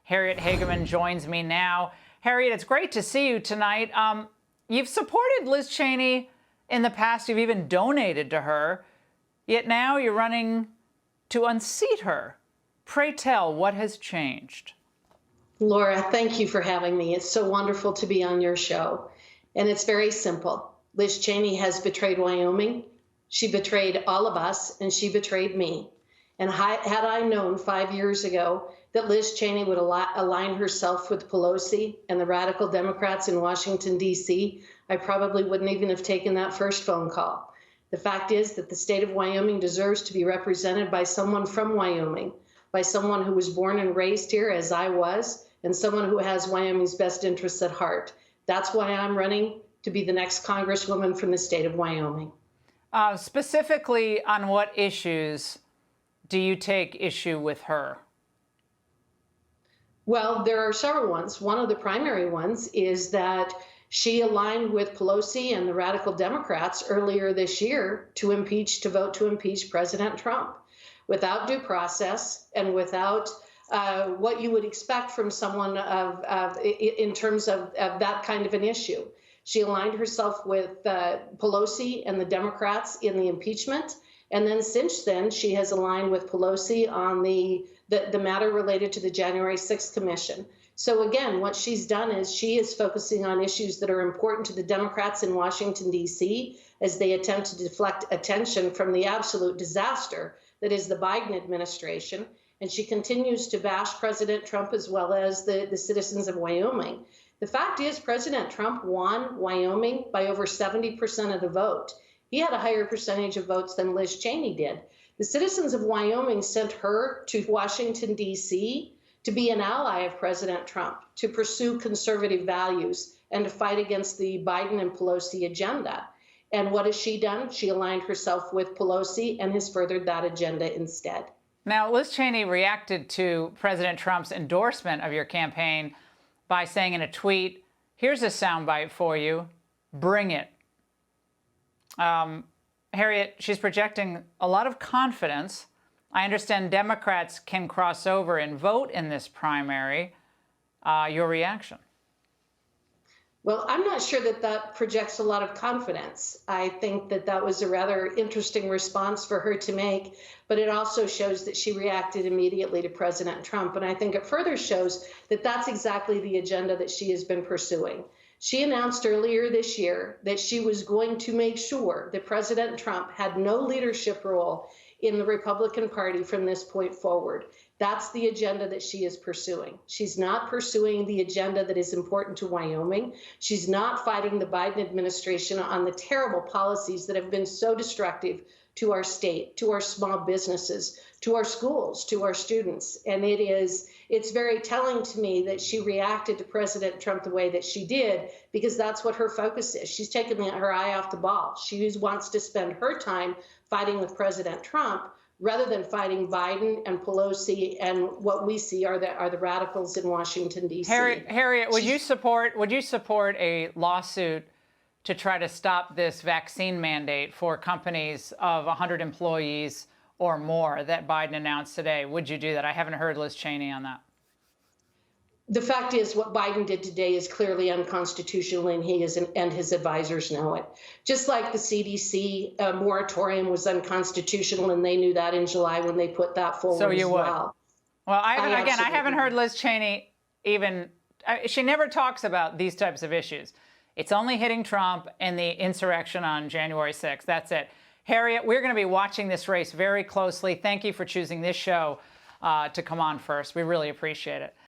Harriet Hagemen joins me now. Harriet, it's great to see you tonight. You've supported Liz Cheney in the past. You've even donated to her. Yet now you're running to unseat her. Pray tell, what has changed? Laura, thank you for having me. It's so wonderful to be on your show. And it's very simple. Liz Cheney has betrayed Wyoming. She betrayed all of us, and she betrayed me. And had I known 5 years ago that Liz Cheney would align herself with Pelosi and the radical Democrats in Washington, D.C., I probably wouldn't even have taken that first phone call. The fact is that the state of Wyoming deserves to be represented by someone from Wyoming, by someone who was born and raised here, as I was, and someone who has Wyoming's best interests at heart. That's why I'm running to be the next Congresswoman from the state of Wyoming. Specifically, on what issues do you take issue with her? Well, there are several ones. One of the primary ones is that she aligned with Pelosi and the radical Democrats earlier this year to vote to impeach President Trump without due process and without what you would expect from someone in terms of that kind of an issue. She aligned herself with Pelosi and the Democrats in the impeachment. And then since then, she has aligned with Pelosi on the matter related to the January 6th commission. So again, what she's done is she is focusing on issues that are important to the Democrats in Washington, D.C., as they attempt to deflect attention from the absolute disaster that is the Biden administration. And she continues to bash President Trump as well as the citizens of Wyoming. The fact is, President Trump won Wyoming by over 70% of the vote. He had a higher percentage of votes than Liz Cheney did. The citizens of Wyoming sent her to Washington, D.C. to be an ally of President Trump, to pursue conservative values, and to fight against the Biden and Pelosi agenda. And what has she done? She aligned herself with Pelosi and has furthered that agenda instead. Now, Liz Cheney reacted to President Trump's endorsement of your campaign by saying in a tweet, here's a soundbite for you, bring it. Harriet, she's projecting a lot of confidence. I understand Democrats can cross over and vote in this primary. Your reaction? Well, I'm not sure that that projects a lot of confidence. I think that that was a rather interesting response for her to make, but it also shows that she reacted immediately to President Trump. And I think it further shows that that's exactly the agenda that she has been pursuing. She announced earlier this year that she was going to make sure that President Trump had no leadership role in the Republican Party from this point forward. That's the agenda that she is pursuing. She's not pursuing the agenda that is important to Wyoming. She's not fighting the Biden administration on the terrible policies that have been so destructive to our state, to our small businesses, to our schools, to our students. And it's very telling to me that she reacted to President Trump the way that she did, because that's what her focus is. She's taken her eye off the ball. She wants to spend her time fighting with President Trump rather than fighting Biden and Pelosi and what we see are the radicals in Washington, D.C. Harriet, would you support a lawsuit to try to stop this vaccine mandate for companies of 100 employees or more that Biden announced today? Would you do that? I haven't heard Liz Cheney on that. The fact is, what Biden did today is clearly unconstitutional, and he and his advisors know it. Just like the CDC moratorium was unconstitutional, and they knew that in July when they put that forward. So you would. Well, I haven't heard Liz Cheney even. She never talks about these types of issues. It's only hitting Trump and the insurrection on January 6th. That's it. Harriet, we're going to be watching this race very closely. Thank you for choosing this show to come on first. We really appreciate it.